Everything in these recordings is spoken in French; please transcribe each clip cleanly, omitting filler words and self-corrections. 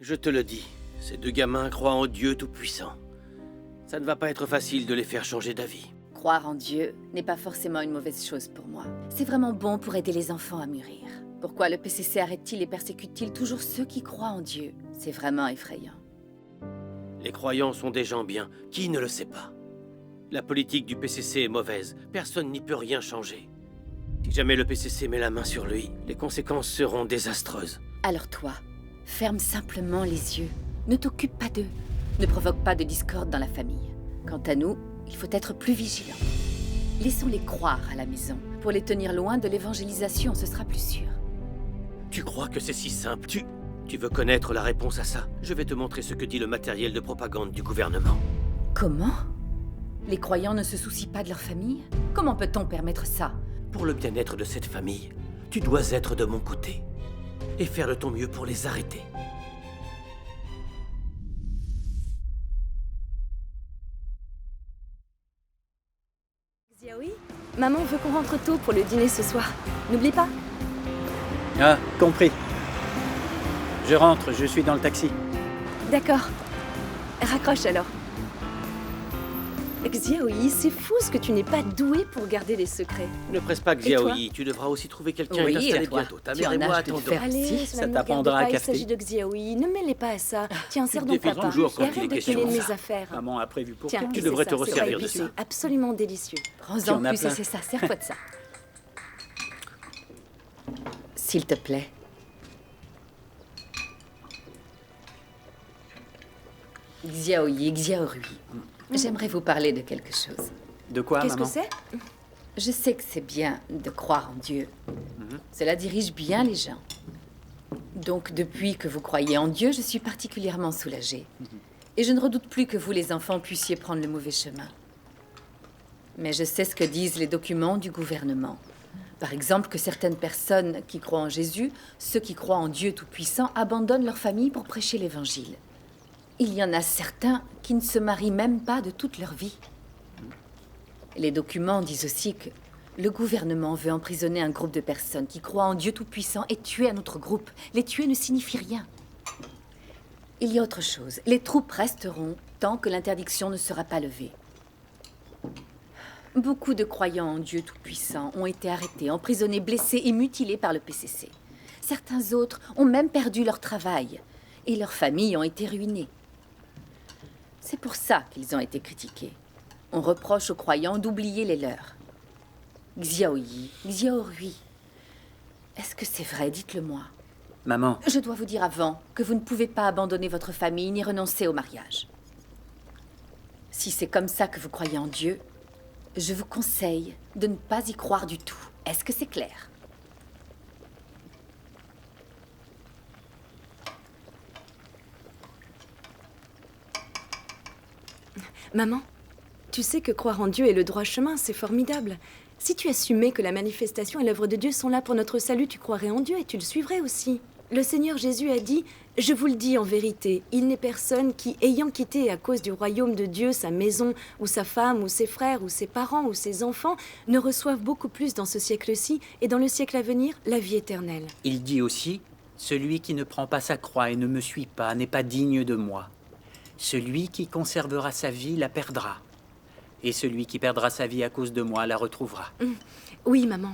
Je te le dis, ces deux gamins croient en Dieu Tout-Puissant. Ça ne va pas être facile de les faire changer d'avis. Croire en Dieu n'est pas forcément une mauvaise chose pour moi. C'est vraiment bon pour aider les enfants à mûrir. Pourquoi le PCC arrête-t-il et persécute-t-il toujours ceux qui croient en Dieu? C'est vraiment effrayant. Les croyants sont des gens bien, qui ne le sait pas? La politique du PCC est mauvaise, personne n'y peut rien changer. Si jamais le PCC met la main sur lui, les conséquences seront désastreuses. Alors toi, ferme simplement les yeux. Ne t'occupe pas d'eux. Ne provoque pas de discorde dans la famille. Quant à nous, il faut être plus vigilants. Laissons-les croire à la maison. Pour les tenir loin de l'évangélisation, ce sera plus sûr. Tu crois que c'est si simple? Tu veux connaître la réponse à ça? Je vais te montrer ce que dit le matériel de propagande du gouvernement. Comment? Les croyants ne se soucient pas de leur famille? Comment peut-on permettre ça? Pour le bien-être de cette famille, tu dois être de mon côté et faire de ton mieux pour les arrêter. Xiaoyi, maman veut qu'on rentre tôt pour le dîner ce soir. N'oublie pas. Ah, compris. Je rentre, je suis dans le taxi. D'accord. Raccroche alors. Xiaoyi, c'est fou ce que tu n'es pas douée pour garder les secrets. Ne presse pas, Xiaoyi, tu devras aussi trouver quelqu'un Oui, et t'installer et toi, bientôt. Ta tu mère en et moi as de le attendons. faire. Allez, Si, cela ça ne t'apprendra regarde à pas, cafeter. il s'agit de Xiaoyi. Ne mêlez pas à ça. Tiens, sers tu donc te défies papa. toujours quand Et il est arrête de question mêler de mes ça. affaires. Maman a prévu pour Tiens, toi. Tu c'est devrais ça, te c'est resservir pas de ça. épicé, absolument délicieux. Tu Prends-en en as plus, et plein. c'est ça, sers-toi de ça. S'il te plaît. Xiaoyi, Xiaorui, j'aimerais vous parler de quelque chose. De quoi, Qu'est-ce que maman? c'est? Je sais que c'est bien de croire en Dieu. Cela dirige bien les gens. Donc, depuis que vous croyez en Dieu, je suis particulièrement soulagée. Et je ne redoute plus que vous, les enfants, puissiez prendre le mauvais chemin. Mais je sais ce que disent les documents du gouvernement. Par exemple, que certaines personnes qui croient en Jésus, ceux qui croient en Dieu Tout-Puissant, abandonnent leur famille pour prêcher l'Évangile. Il y en a certains qui ne se marient même pas de toute leur vie. Les documents disent aussi que le gouvernement veut emprisonner un groupe de personnes qui croient en Dieu Tout-Puissant et tuer un autre groupe. Les tuer ne signifie rien. Il y a autre chose. Les troupes resteront tant que l'interdiction ne sera pas levée. Beaucoup de croyants en Dieu Tout-Puissant ont été arrêtés, emprisonnés, blessés et mutilés par le PCC. Certains autres ont même perdu leur travail et leurs familles ont été ruinées. C'est pour ça qu'ils ont été critiqués. On reproche aux croyants d'oublier les leurs. Xiaoyi, Xiaorui, est-ce que c'est vrai? Dites-le-moi. Maman, Je dois vous dire avant que vous ne pouvez pas abandonner votre famille ni renoncer au mariage. Si c'est comme ça que vous croyez en Dieu, je vous conseille de ne pas y croire du tout. Est-ce que c'est clair? Maman, tu sais que croire en Dieu est le droit chemin, c'est formidable. Si tu assumais que la manifestation et l'œuvre de Dieu sont là pour notre salut, tu croirais en Dieu et tu le suivrais aussi. Le Seigneur Jésus a dit « Je vous le dis en vérité, il n'est personne qui, ayant quitté à cause du royaume de Dieu sa maison, ou sa femme, ou ses frères, ou ses parents, ou ses enfants, ne reçoive beaucoup plus dans ce siècle-ci et dans le siècle à venir la vie éternelle. il dit aussi, « Celui qui ne prend pas sa croix et ne me suit pas n'est pas digne de moi. Celui qui conservera sa vie la perdra. Et celui qui perdra sa vie à cause de moi la retrouvera. » Oui, maman.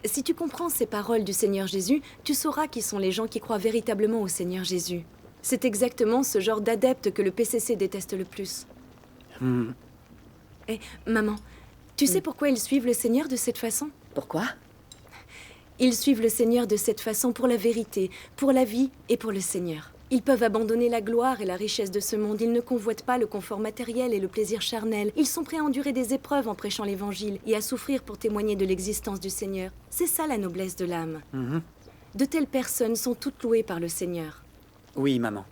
Si tu comprends ces paroles du Seigneur Jésus, tu sauras qui sont les gens qui croient véritablement au Seigneur Jésus. C'est exactement ce genre d'adeptes que le PCC déteste le plus. Et, maman, tu sais pourquoi ils suivent le Seigneur de cette façon? Pourquoi? Ils suivent le Seigneur de cette façon pour la vérité, pour la vie et pour le Seigneur. Ils peuvent abandonner la gloire et la richesse de ce monde. Ils ne convoitent pas le confort matériel et le plaisir charnel. Ils sont prêts à endurer des épreuves en prêchant l'Évangile et à souffrir pour témoigner de l'existence du Seigneur. C'est ça la noblesse de l'âme. De telles personnes sont toutes louées par le Seigneur. Oui, maman.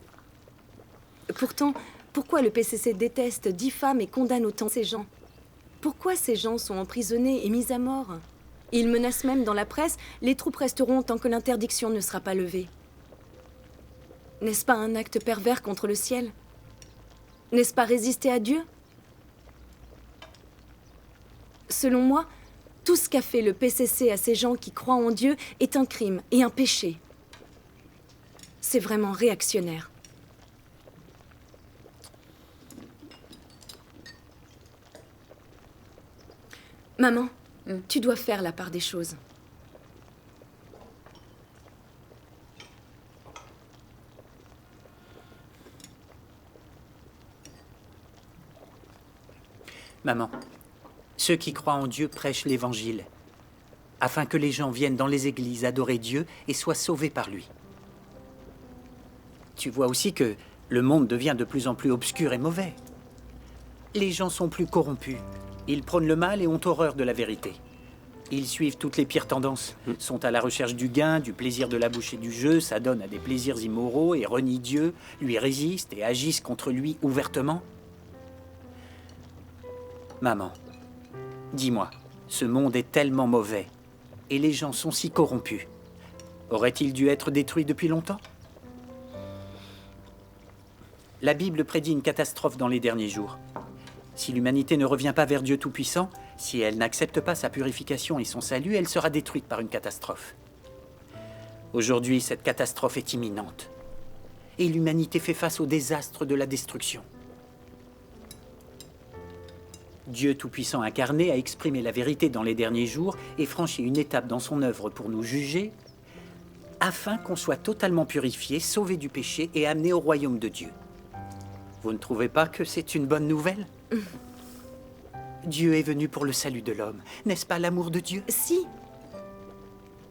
Pourtant, pourquoi le PCC déteste, diffame et condamne autant ces gens? Pourquoi ces gens sont emprisonnés et mis à mort? Ils menacent même dans la presse, les troupes resteront tant que l'interdiction ne sera pas levée. N'est-ce pas un acte pervers contre le ciel? N'est-ce pas résister à Dieu? Selon moi, tout ce qu'a fait le PCC à ces gens qui croient en Dieu est un crime et un péché. C'est vraiment réactionnaire. Maman, tu dois faire la part des choses. Maman, ceux qui croient en Dieu prêchent l'Évangile, afin que les gens viennent dans les églises adorer Dieu et soient sauvés par lui. Tu vois aussi que le monde devient de plus en plus obscur et mauvais. Les gens sont plus corrompus. Ils prônent le mal et ont horreur de la vérité. Ils suivent toutes les pires tendances, sont à la recherche du gain, du plaisir de la bouche et du jeu, s'adonnent à des plaisirs immoraux et renient Dieu, lui résistent et agissent contre lui ouvertement. Maman, dis-moi, ce monde est tellement mauvais et les gens sont si corrompus. Aurait-il dû être détruit depuis longtemps? La Bible prédit une catastrophe dans les derniers jours. Si l'humanité ne revient pas vers Dieu Tout-Puissant, si elle n'accepte pas sa purification et son salut, elle sera détruite par une catastrophe. Aujourd'hui, cette catastrophe est imminente. Et l'humanité fait face au désastre de la destruction. Dieu Tout-Puissant incarné a exprimé la vérité dans les derniers jours et franchi une étape dans son œuvre pour nous juger, afin qu'on soit totalement purifié, sauvé du péché et amené au royaume de Dieu. Vous ne trouvez pas que c'est une bonne nouvelle? Dieu est venu pour le salut de l'homme. N'est-ce pas l'amour de Dieu? Si.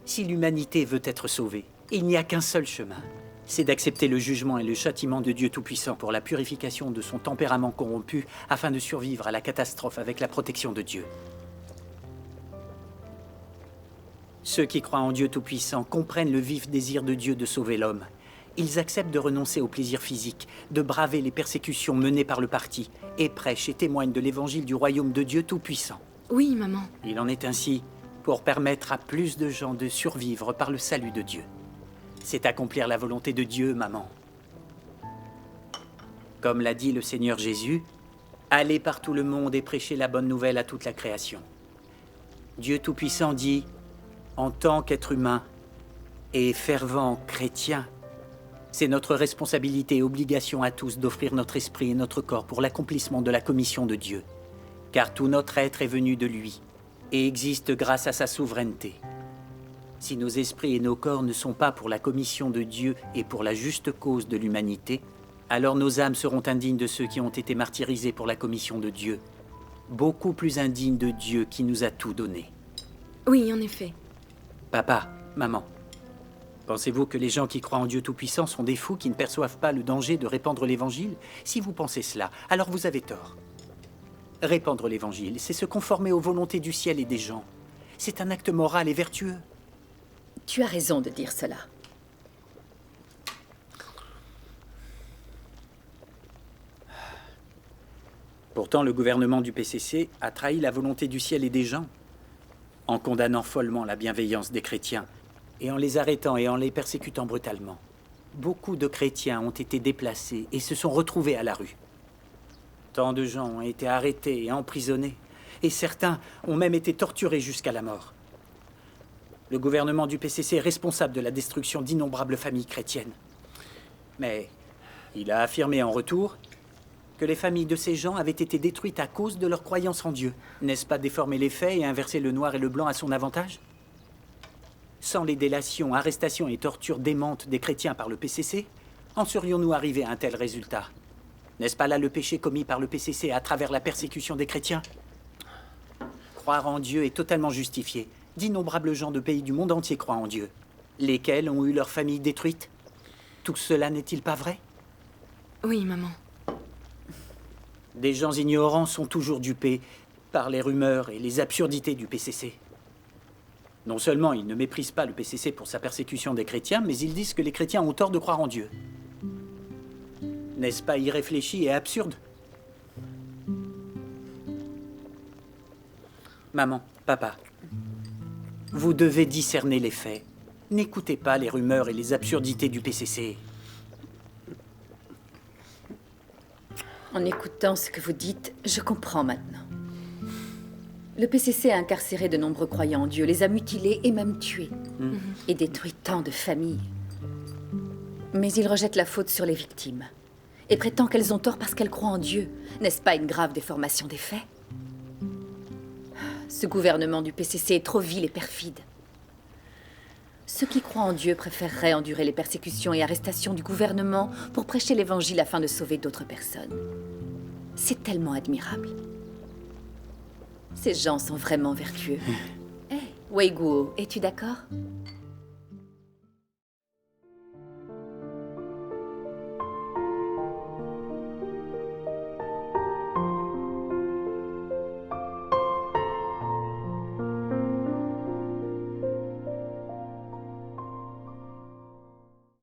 Si l'humanité veut être sauvée, il n'y a qu'un seul chemin. C'est d'accepter le jugement et le châtiment de Dieu Tout-Puissant pour la purification de son tempérament corrompu afin de survivre à la catastrophe avec la protection de Dieu. Ceux qui croient en Dieu Tout-Puissant comprennent le vif désir de Dieu de sauver l'homme. Ils acceptent de renoncer au plaisir physique, de braver les persécutions menées par le parti, et prêchent et témoignent de l'évangile du royaume de Dieu Tout-Puissant. Oui, maman. Il en est ainsi pour permettre à plus de gens de survivre par le salut de Dieu. C'est accomplir la volonté de Dieu, maman. Comme l'a dit le Seigneur Jésus, allez par tout le monde et prêchez la bonne nouvelle à toute la création. Dieu Tout-Puissant dit, en tant qu'être humain et fervent chrétien, c'est notre responsabilité et obligation à tous d'offrir notre esprit et notre corps pour l'accomplissement de la commission de Dieu. Car tout notre être est venu de lui et existe grâce à sa souveraineté. Si nos esprits et nos corps ne sont pas pour la commission de Dieu et pour la juste cause de l'humanité, alors nos âmes seront indignes de ceux qui ont été martyrisés pour la commission de Dieu, beaucoup plus indignes de Dieu qui nous a tout donné. Oui, en effet. Papa, maman, pensez-vous que les gens qui croient en Dieu Tout-Puissant sont des fous qui ne perçoivent pas le danger de répandre l'Évangile? Si vous pensez cela, alors vous avez tort. Répandre l'Évangile, c'est se conformer aux volontés du ciel et des gens. C'est un acte moral et vertueux. Tu as raison de dire cela. Pourtant, le gouvernement du PCC a trahi la volonté du ciel et des gens, en condamnant follement la bienveillance des chrétiens, et en les arrêtant et en les persécutant brutalement. Beaucoup de chrétiens ont été déplacés et se sont retrouvés à la rue. Tant de gens ont été arrêtés et emprisonnés, et certains ont même été torturés jusqu'à la mort. Le gouvernement du PCC est responsable de la destruction d'innombrables familles chrétiennes. Mais il a affirmé en retour que les familles de ces gens avaient été détruites à cause de leur croyance en Dieu. N'est-ce pas déformer les faits et inverser le noir et le blanc à son avantage? Sans les délations, arrestations et tortures démentes des chrétiens par le PCC, en serions-nous arrivés à un tel résultat? N'est-ce pas là le péché commis par le PCC à travers la persécution des chrétiens? Croire en Dieu est totalement justifié. D'innombrables gens de pays du monde entier croient en Dieu, lesquels ont eu leur famille détruite. Tout cela n'est-il pas vrai? Oui, maman. Des gens ignorants sont toujours dupés par les rumeurs et les absurdités du PCC. Non seulement ils ne méprisent pas le PCC pour sa persécution des chrétiens, mais ils disent que les chrétiens ont tort de croire en Dieu. N'est-ce pas irréfléchi et absurde? Maman, papa, vous devez discerner les faits. N'écoutez pas les rumeurs et les absurdités du PCC. En écoutant ce que vous dites, je comprends maintenant. Le PCC a incarcéré de nombreux croyants en Dieu, les a mutilés et même tués, et détruit tant de familles. Mais il rejette la faute sur les victimes, et prétend qu'elles ont tort parce qu'elles croient en Dieu. N'est-ce pas une grave déformation des faits? Ce gouvernement du PCC est trop vil et perfide. Ceux qui croient en Dieu préféreraient endurer les persécutions et arrestations du gouvernement pour prêcher l'évangile afin de sauver d'autres personnes. C'est tellement admirable. Ces gens sont vraiment vertueux. Hé, Weiguo, es-tu d'accord?